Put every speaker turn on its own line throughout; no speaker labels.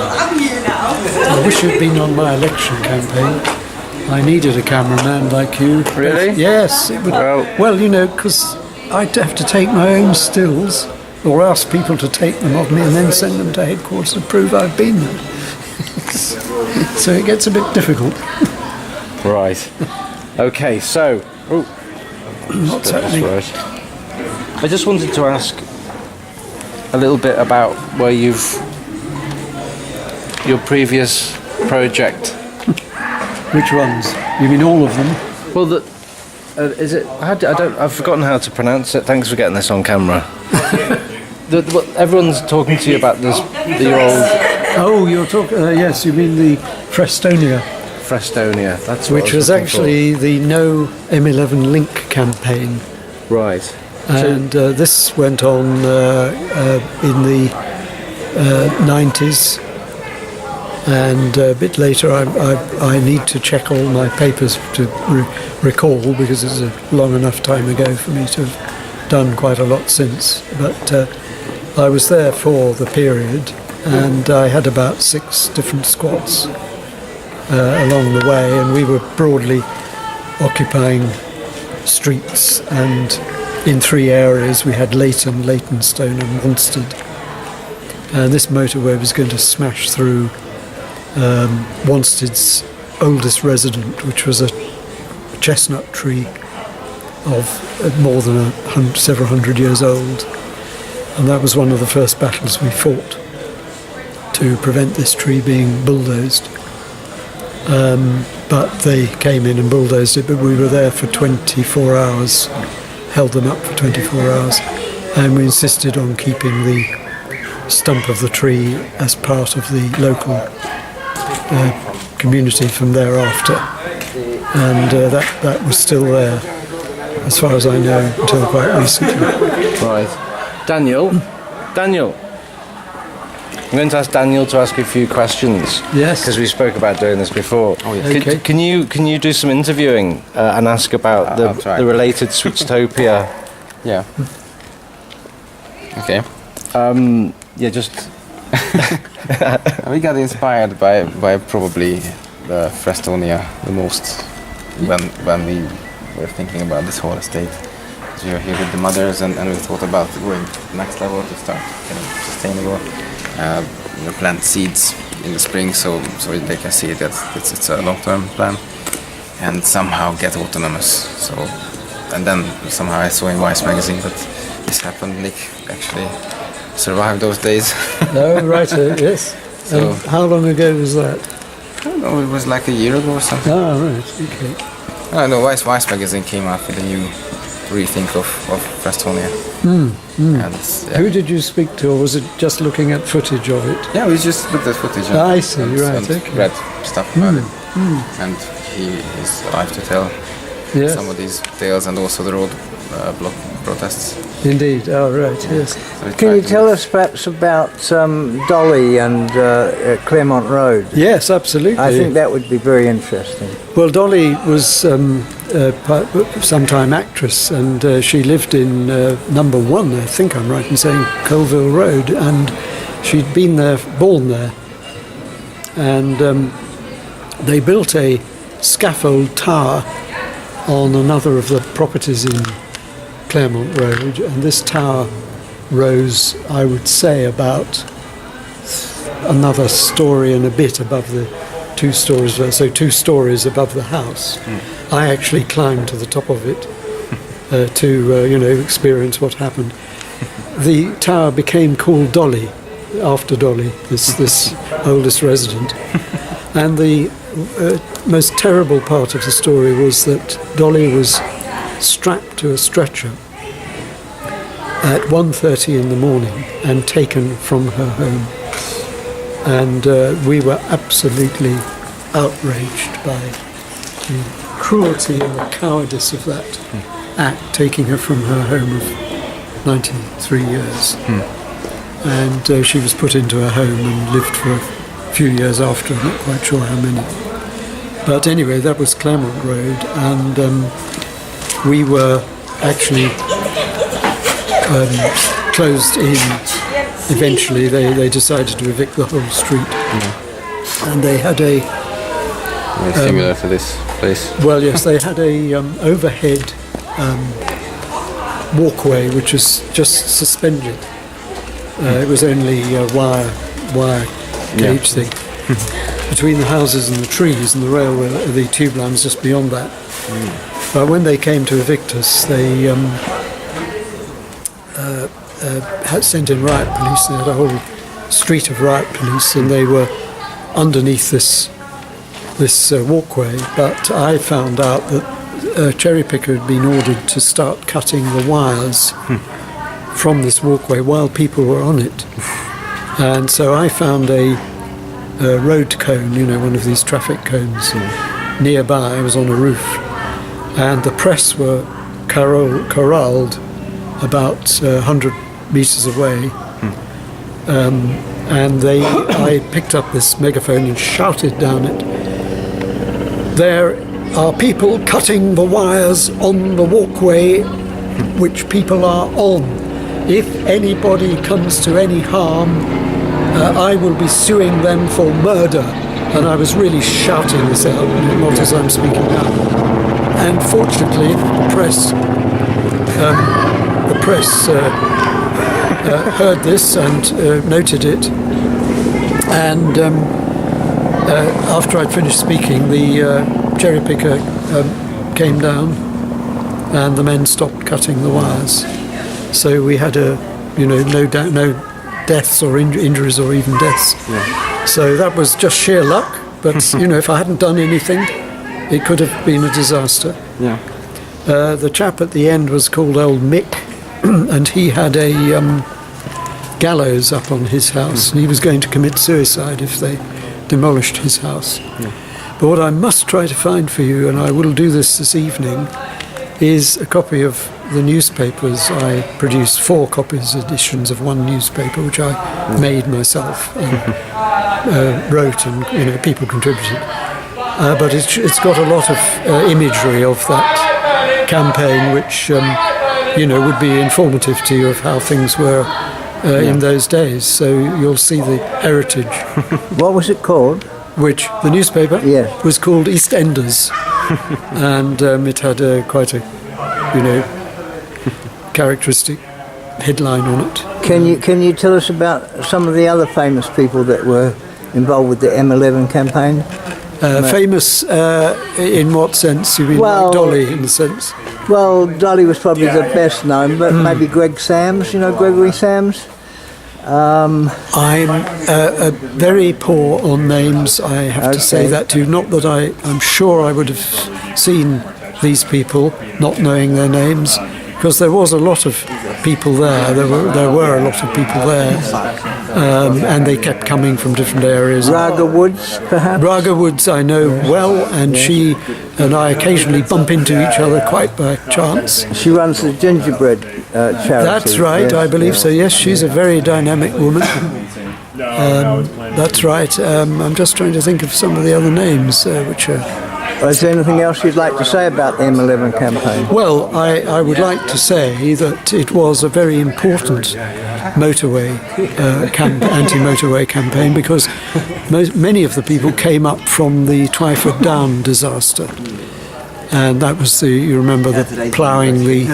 I wish you'd been on my election campaign. I needed a cameraman like you.
Really?
Yes. It would, well, you know, because I'd have to take my own stills or ask people to take them of me and then send them to headquarters to prove I've been there. So it gets a bit difficult.
Right. Okay, so...
What's happening?
I just wanted to ask a little bit about where your previous project.
Which ones? You mean all of them?
Well, is it? I've forgotten how to pronounce it. Thanks for getting this on camera. Everyone's talking to you about your old.
Oh, you're talking. Yes, you mean the Frestonia.
Frestonia. That's what
which was actually the No M11 Link campaign.
Right.
And this went on in the 90s, and a bit later I need to check all my papers to recall, because it's a long enough time ago for me to have done quite a lot since. But I was there for the period, and I had about 6 different squads along the way, and we were broadly occupying streets, and in 3 areas. We had Leighton, Leytonstone and Wanstead. And this motorway was going to smash through Wanstead's oldest resident, which was a chestnut tree of more than several hundred years old. And that was one of the first battles we fought to prevent this tree being bulldozed. But they came in and bulldozed it, but we were there for 24 hours. Held them up for 24 hours, and we insisted on keeping the stump of the tree as part of the local community from thereafter, and that was still there, as far as I know, until quite recently.
Right. Daniel, I'm going to ask Daniel to ask you a few questions.
Yes.
Because we spoke about doing this before.
Oh, yes.
Okay.
Can you do some interviewing and ask about the related Switchtopia?
Yeah. Okay.
Yeah, just...
We got inspired by probably the Frestonia the most when we were thinking about this whole estate. So we were here with the mothers, and we thought about going to the next level to start sustainable. Plant seeds in the spring, so they can see that it's a long-term plan, and somehow get autonomous. So, and then somehow I saw in Vice magazine that this happened. Nick actually survived those days.
Oh, right, yes.
So,
how long ago was that?
I don't know, it was like a year ago or something.
Oh, right, okay.
I know Vice magazine came out with a new rethink of Frestonia. And, yeah.
Who did you speak to, or was it just looking at footage of it?
Yeah, we just looked at footage
I see, right,
and
okay.
read stuff about it. And he is alive to tell
Yes.
some of these tales, and also the road block protests.
Indeed, oh, right, yes.
So we
Can
tried
you
to-
tell us perhaps about Dolly and Claremont Road?
Yes, absolutely.
I think that would be very interesting.
Well, Dolly was sometime actress, and she lived in number 1, I think I'm right in saying, Colville Road, and she'd been there, born there. And they built a scaffold tower on another of the properties in Claremont Road, and this tower rose, I would say, about another story and a bit above the 2 stories, so 2 stories above the house. I actually climbed to the top of it to experience what happened. The tower became called Dolly, after Dolly, this oldest resident. And the most terrible part of the story was that Dolly was strapped to a stretcher at 1:30 in the morning and taken from her home. And we were absolutely outraged by the cruelty and the cowardice of that act, taking her from her home of 93 years. And she was put into a home and lived for a few years after, I'm not quite sure how many. But anyway, that was Claremont Road, and we were actually closed in eventually they decided to evict the whole street. And they had a
Very similar to this place.
well, yes, they had a overhead walkway which was just suspended. It was only a wire cage thing between the houses and the trees, and the railway, the tube line was just beyond that. But when they came to evict us, they had sent in riot police. They had a whole street of riot police, and they were underneath this walkway. But I found out that a cherry picker had been ordered to start cutting the wires from this walkway while people were on it. And so I found a road cone, one of these traffic cones, nearby. I was on a roof, and the press were corralled about 100 metres away. And I picked up this megaphone and shouted down it, "There are people cutting the wires on the walkway which people are on. If anybody comes to any harm, I will be suing them for murder." And I was really shouting this out, not as I'm speaking now. And fortunately, the press heard this and noted it. And after I'd finished speaking, the cherry picker came down, and the men stopped cutting the wires. So we had no deaths or injuries or even deaths. So that was just sheer luck. But if I hadn't done anything, it could have been a disaster. The chap at the end was called Old Mick, and he had a gallows up on his house, and he was going to commit suicide if they demolished his house. But what I must try to find for you, and I will do this evening, is a copy of the newspapers. I produced 4 copies, editions of one newspaper, which I made myself and wrote, and people contributed. But it's got a lot of imagery of that campaign, which would be informative to you of how things were in those days. So you'll see the heritage.
What was it called?
Which the newspaper was called EastEnders, and it had quite a characteristic headline on it.
Can you tell us about some of the other famous people that were involved with the M11 campaign?
Famous in what sense? You mean like Dolly in the sense?
Well, Dolly was probably the best known, but maybe Greg Sams, Gregory Sams?
I'm very poor on names, I have to say that too. Not that I'm sure I would have seen these people, not knowing their names, because there was a lot of people there. There were a lot of people there, and they kept coming from different areas.
Raga Woods, perhaps?
Raga Woods I know well, and she and I occasionally bump into each other quite by chance.
She runs the gingerbread charity.
That's right, yes, I believe so. Yes, she's a very dynamic woman. That's right. I'm just trying to think of some of the other names which are...
Is there anything else you'd like to say about the M11 campaign?
Well, I would like to say that it was a very important motorway anti-motorway campaign, because many of the people came up from the Twyford Down disaster, and that was you remember the ploughing the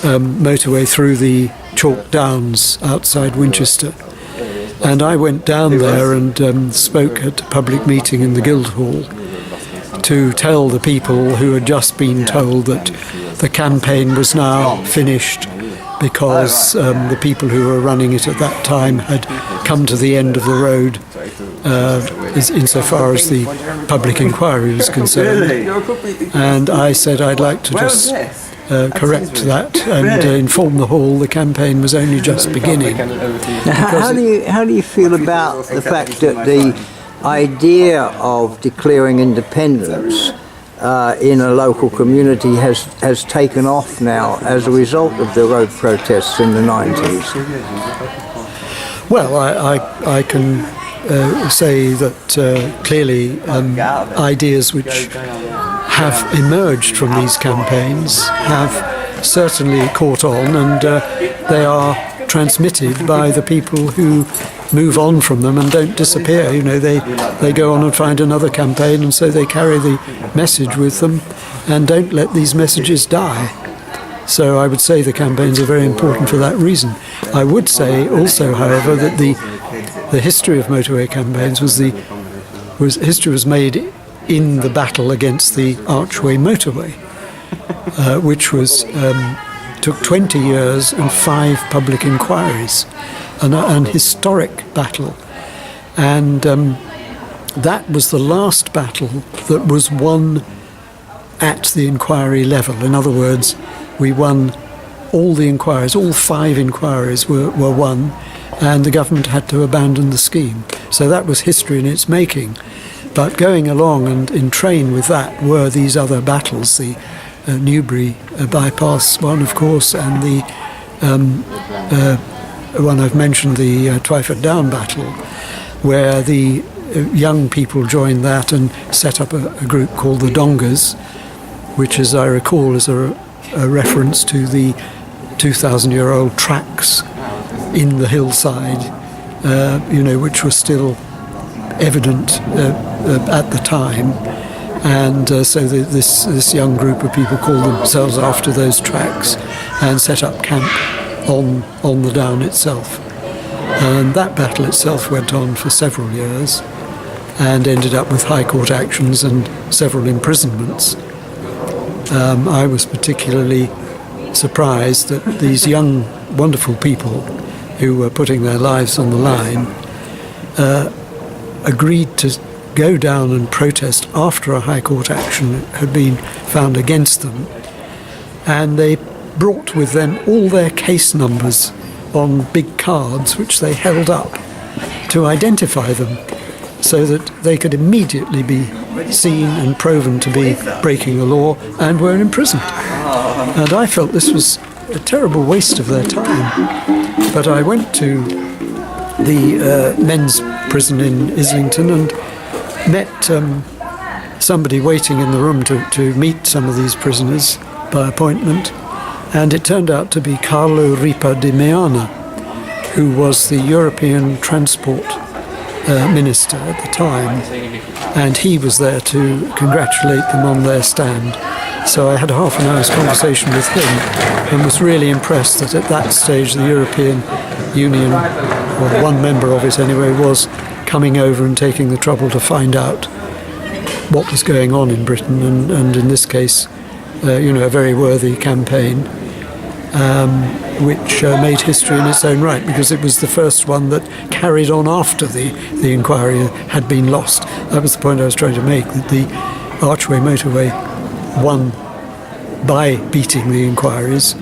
motorway through the chalk downs outside Winchester. And I went down there and spoke at a public meeting in the Guildhall to tell the people who had just been told that the campaign was now finished, because the people who were running it at that time had come to the end of the road insofar as the public inquiry was concerned. And I said I'd like to just correct that and inform the hall the campaign was only just beginning.
How do you feel about the fact that the idea of declaring independence in a local community has taken off now as a result of the road protests in the 90s?
Well, I can say that clearly ideas which have emerged from these campaigns have certainly caught on, and they are transmitted by the people who move on from them and don't disappear. You know, they go on and find another campaign, and so they carry the message with them and don't let these messages die. So I would say the campaigns are very important for that reason. I would say also, however, that the history of motorway campaigns history was made in the battle against the Archway motorway, which took 20 years and 5 public inquiries, an historic battle. And that was the last battle that was won at the inquiry level. In other words, we won all the inquiries, all 5 inquiries were won, and the government had to abandon the scheme. So that was history in its making. But going along and in train with that were these other battles, the Newbury bypass one, of course, and the one I've mentioned, the Twyford Down battle, where the young people joined that and set up a group called the Dongers, which, as I recall, is a reference to the 2,000-year-old tracks in the hillside, which were still evident at the time. And so this young group of people called themselves after those tracks and set up camp on the down itself. And that battle itself went on for several years and ended up with High Court actions and several imprisonments. I was particularly surprised that these young, wonderful people who were putting their lives on the line agreed to go down and protest after a High Court action had been found against them. And they brought with them all their case numbers on big cards, which they held up to identify them, so that they could immediately be seen and proven to be breaking the law and were imprisoned. And I felt this was a terrible waste of their time. But I went to the men's prison in Islington and met somebody waiting in the room to meet some of these prisoners by appointment. And it turned out to be Carlo Ripa di Meana, who was the European Transport Minister at the time, and he was there to congratulate them on their stand. So I had a half an hour's conversation with him and was really impressed that at that stage the European Union, or one member of it anyway, was coming over and taking the trouble to find out what was going on in Britain, and in this case, a very worthy campaign, which made history in its own right, because it was the first one that carried on after the inquiry had been lost. That was the point I was trying to make, that the Archway motorway won by beating the inquiries,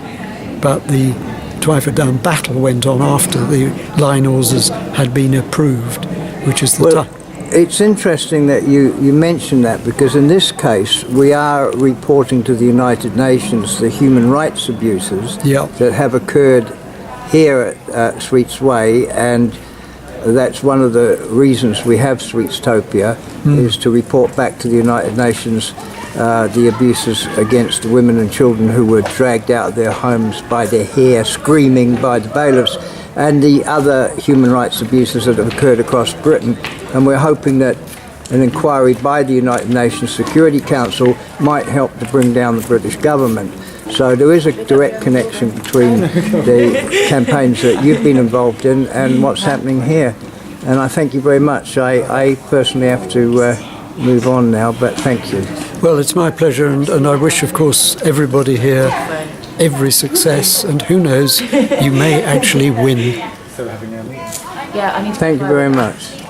but the Twyford Down battle went on after the line orders had been approved, which is the time.
It's interesting that you mention that, because in this case we are reporting to the United Nations the human rights abuses that have occurred here at Sweets Way, and that's one of the reasons we have Sweetstopia, is to report back to the United Nations the abuses against the women and children who were dragged out of their homes by their hair, screaming by the bailiffs, and the other human rights abuses that have occurred across Britain. And we're hoping that an inquiry by the United Nations Security Council might help to bring down the British government. So there is a direct connection between the campaigns that you've been involved in and what's happening here. And I thank you very much. I personally have to move on now, but thank you.
Well, it's my pleasure, and I wish, of course, everybody here every success, and who knows, you may actually win.
Yeah, I need to
Thank you very much.